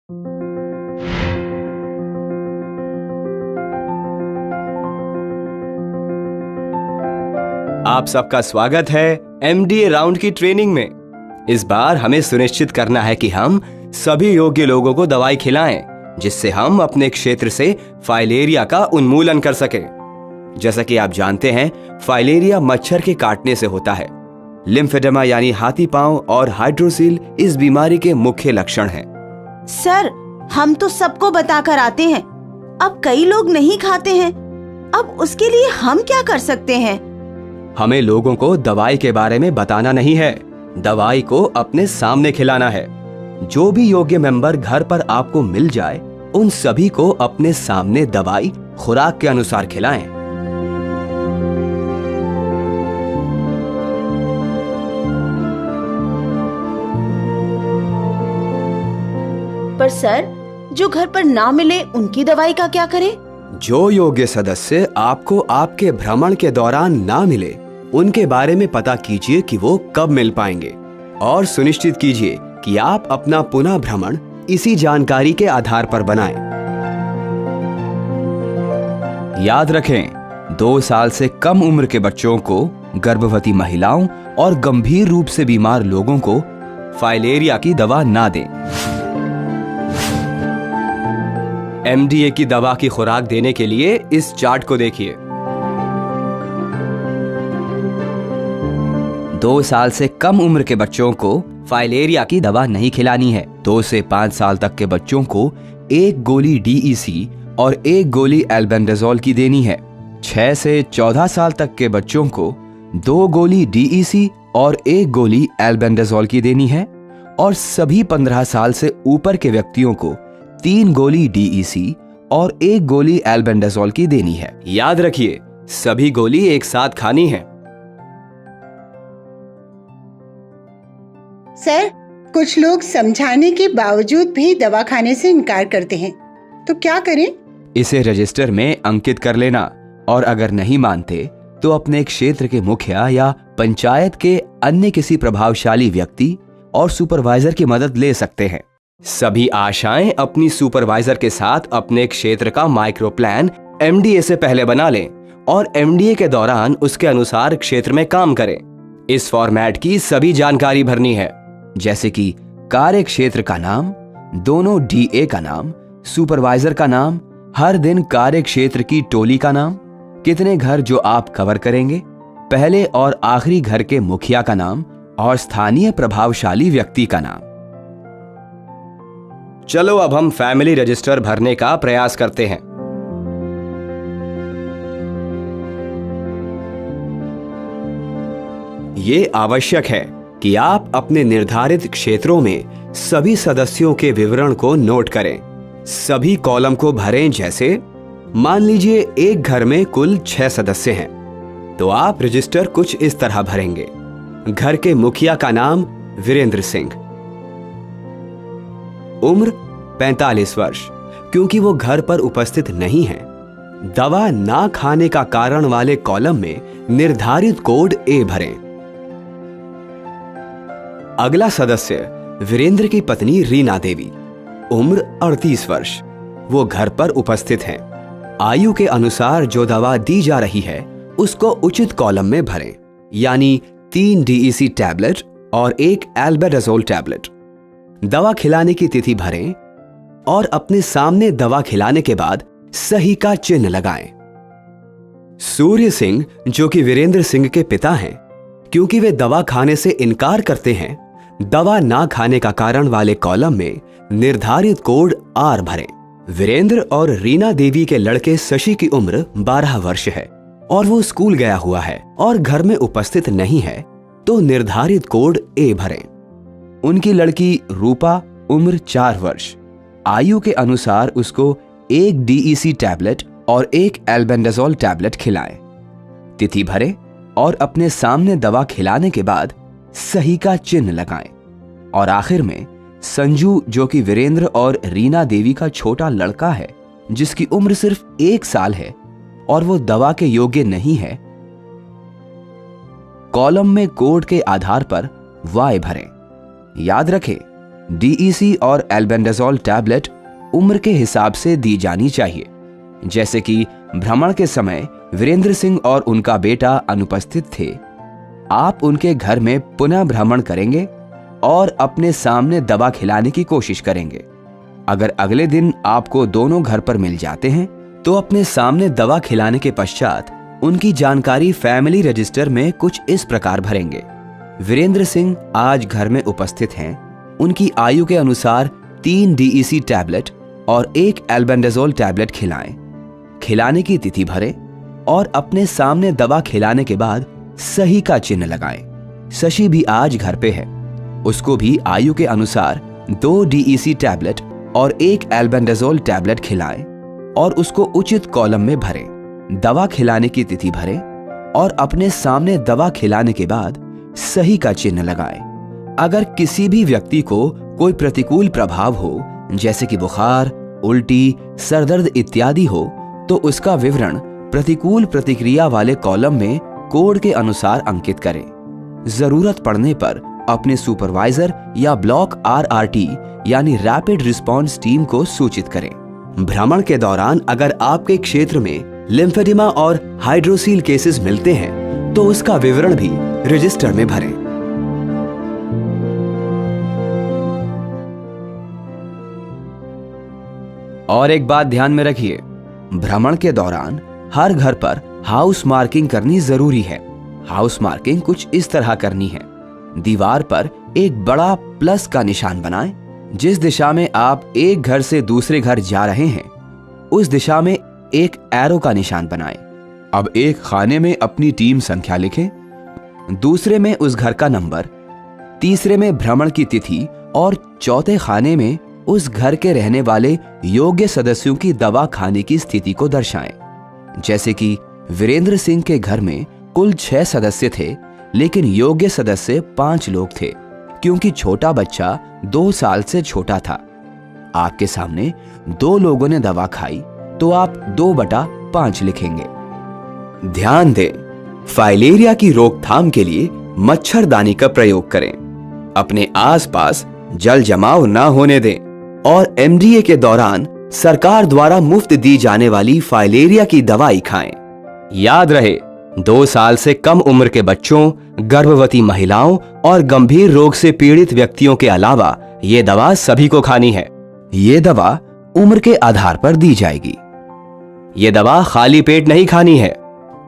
आप सबका स्वागत है एमडीए राउंड की ट्रेनिंग में। इस बार हमें सुनिश्चित करना है कि हम सभी योग्य लोगों को दवाई खिलाएं, जिससे हम अपने क्षेत्र से फाइलेरिया का उन्मूलन कर सकें। जैसा कि आप जानते हैं, फाइलेरिया मच्छर के काटने से होता है। लिम्फेडेमा यानी हाथी पांव और हाइड्रोसील इस बीमारी के मुख्य लक्षण हैं। सर, हम तो सबको बताकर आते हैं, अब कई लोग नहीं खाते हैं। अब उसके लिए हम क्या कर सकते हैं? हमें लोगों को दवाई के बारे में बताना नहीं है, दवाई को अपने सामने खिलाना है। जो भी योग्य मेंबर घर पर आपको मिल जाए, उन सभी को अपने सामने दवाई खुराक के अनुसार खिलाएं। पर सर, जो घर पर ना मिले उनकी दवाई का क्या करें? जो योग्य सदस्य आपको आपके भ्रमण के दौरान ना मिले, उनके बारे में पता कीजिए कि वो कब मिल पाएंगे और सुनिश्चित कीजिए कि आप अपना पुनः भ्रमण इसी जानकारी के आधार पर बनाएं। याद रखें, 2 साल से कम उम्र के बच्चों को, गर्भवती महिलाओं और गंभीर रूप से बीमार लोगों को फाइलेरिया की दवा ना दें। एमडीए की दवा की खुराक देने के लिए इस चार्ट को देखिए। 2 साल से कम उम्र के बच्चों को फाइलेरिया की दवा नहीं खिलानी है। 2 से 5 साल तक के बच्चों को 1 गोली डीईसी और 1 गोली एल्बेंडाजोल की देनी है। 6 से 14 साल तक के बच्चों को 2 गोली डीईसी और 1 गोली एल्बेंडाजोल की देनी है और सभी 15 साल से ऊपर के व्यक्तियों को 3 गोली डीईसी और 1 गोली एल्बेंडाजोल की देनी है। याद रखिए, सभी गोली एक साथ खानी है। सर, कुछ लोग समझाने के बावजूद भी दवा खाने से इनकार करते हैं, तो क्या करें? इसे रजिस्टर में अंकित कर लेना और अगर नहीं मानते तो अपने क्षेत्र के मुखिया या पंचायत के अन्य किसी प्रभावशाली व्यक्ति और सुपरवाइजर की मदद ले सकते हैं। सभी आशाएं अपनी सुपरवाइजर के साथ अपने क्षेत्र का माइक्रो प्लान एमडीए से पहले बना लें और एमडीए के दौरान उसके अनुसार क्षेत्र में काम करें। इस फॉर्मेट की सभी जानकारी भरनी है, जैसे कि कार्य क्षेत्र का नाम, दोनों डीए का नाम, सुपरवाइजर का नाम, हर दिन कार्य क्षेत्र की टोली का नाम, कितने घर जो आप कवर करेंगे, पहले और आखिरी घर के मुखिया का नाम और स्थानीय प्रभावशाली व्यक्ति का नाम। चलो अब हम फैमिली रजिस्टर भरने का प्रयास करते हैं। ये आवश्यक है कि आप अपने निर्धारित क्षेत्रों में सभी सदस्यों के विवरण को नोट करें। सभी कॉलम को भरें। जैसे मान लीजिए एक घर में कुल 6 सदस्य हैं, तो आप रजिस्टर कुछ इस तरह भरेंगे। घर के मुखिया का नाम वीरेंद्र सिंह, उम्र 45 वर्ष, क्योंकि वो घर पर उपस्थित नहीं है। दवा ना खाने का कारण वाले कॉलम में निर्धारित कोड ए भरें। अगला सदस्य वीरेंद्र की पत्नी रीना देवी, उम्र 38 वर्ष, वो घर पर उपस्थित हैं। आयु के अनुसार जो दवा दी जा रही है उसको उचित कॉलम में भरें, यानी 3 डीईसी टैबलेट और 1 एल्बेंडाजोल टैबलेट। दवा खिलाने की तिथि भरें और अपने सामने दवा खिलाने के बाद सही का चिन्ह लगाएं। सूर्य सिंह, जो कि वीरेंद्र सिंह के पिता हैं, क्योंकि वे दवा खाने से इनकार करते हैं, दवा ना खाने का कारण वाले कॉलम में निर्धारित कोड आर भरें। वीरेंद्र और रीना देवी के लड़के शशि की उम्र 12 वर्ष है और वो स्कूल गया हुआ है और घर में उपस्थित नहीं है, तो निर्धारित कोड ए भरें। उनकी लड़की रूपा, उम्र 4 वर्ष, आयु के अनुसार उसको 1 डीईसी टैबलेट और 1 एल्बेंडाजोल टैबलेट खिलाएं। तिथि भरें और अपने सामने दवा खिलाने के बाद सही का चिन्ह लगाएं। और आखिर में संजू, जो कि वीरेंद्र और रीना देवी का छोटा लड़का है, जिसकी उम्र सिर्फ 1 साल है और वो दवा के योग्य नहीं है, कॉलम में कोड के आधार पर वाई भरें। याद रखें, डीईसी और एल्बेंडाजोल टैबलेट उम्र के हिसाब से दी जानी चाहिए। जैसे कि भ्रमण के समय वीरेंद्र सिंह और उनका बेटा अनुपस्थित थे, आप उनके घर में पुनः भ्रमण करेंगे और अपने सामने दवा खिलाने की कोशिश करेंगे। अगर अगले दिन आपको दोनों घर पर मिल जाते हैं तो अपने सामने दवा खिलाने के पश्चात उनकी जानकारी फैमिली रजिस्टर में कुछ इस प्रकार भरेंगे। वीरेंद्र सिंह आज घर में उपस्थित हैं, उनकी आयु के अनुसार 3 डीईसी टैबलेट और 1 एल्बेंडाजोल टैबलेट खिलाएं। खिलाने की तिथि भरें और अपने सामने दवा खिलाने के बाद सही का चिन्ह लगाएं। शशि भी आज घर पे है, उसको भी आयु के अनुसार 2 डीईसी टैबलेट और 1 एल्बेंडाजोल टैबलेट खिलाएं और उसको उचित कॉलम में भरें। दवा खिलाने की तिथि भरें और अपने सामने दवा खिलाने के बाद सही का चिन्ह लगाएं। अगर किसी भी व्यक्ति को कोई प्रतिकूल प्रभाव हो, जैसे कि बुखार, उल्टी, सरदर्द इत्यादि हो, तो उसका विवरण प्रतिकूल प्रतिक्रिया वाले कॉलम में कोड के अनुसार अंकित करें। जरूरत पड़ने पर अपने सुपरवाइजर या ब्लॉक आरआरटी यानी रैपिड रिस्पांस टीम को सूचित करें। भ्रमण के दौरान अगर आपके क्षेत्र में लिम्फेडिमा और हाइड्रोसील केसेस मिलते हैं तो उसका विवरण भी रजिस्टर में भरें। और एक बात ध्यान में रखिए, भ्रमण के दौरान हर घर पर हाउस मार्किंग करनी जरूरी है। हाउस मार्किंग कुछ इस तरह करनी है। दीवार पर एक बड़ा प्लस का निशान बनाएं। जिस दिशा में आप एक घर से दूसरे घर जा रहे हैं उस दिशा में एक एरो का निशान बनाएं। अब एक खाने में अपनी टीम संख्या लिखें, दूसरे में उस घर का नंबर, तीसरे में भ्रमण की तिथि और चौथे खाने में उस घर के रहने वाले योग्य सदस्यों की दवा खाने की स्थिति को दर्शाएं। जैसे कि वीरेंद्र सिंह के घर में कुल 6 सदस्य थे, लेकिन योग्य सदस्य 5 लोग थे, क्योंकि छोटा बच्चा 2 साल से छोटा था। आपके सामने 2 लोगों ने दवा खाई तो आप 2/5 लिखेंगे। ध्यान दें, फाइलेरिया की रोकथाम के लिए मच्छरदानी का प्रयोग करें। अपने आसपास जल जमाव न होने दें और एमडीए के दौरान सरकार द्वारा मुफ्त दी जाने वाली फाइलेरिया की दवाई खाएं। याद रहे, 2 साल से कम उम्र के बच्चों, गर्भवती महिलाओं और गंभीर रोग से पीड़ित व्यक्तियों के अलावा ये दवा सभी को खानी है। ये दवा उम्र के आधार पर दी जाएगी। ये दवा खाली पेट नहीं खानी है।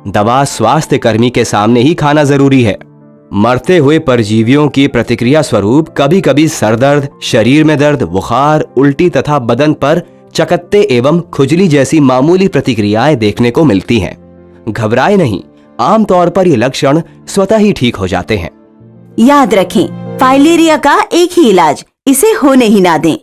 दवा स्वास्थ्य कर्मी के सामने ही खाना जरूरी है। मरते हुए परजीवियों की प्रतिक्रिया स्वरूप कभी कभी सरदर्द, शरीर में दर्द, बुखार, उल्टी तथा बदन पर चकत्ते एवं खुजली जैसी मामूली प्रतिक्रियाएं देखने को मिलती हैं। घबराए नहीं, आमतौर पर ये लक्षण स्वतः ही ठीक हो जाते हैं। याद रखें, फाइलेरिया का एक ही इलाज, इसे होने ही ना दें।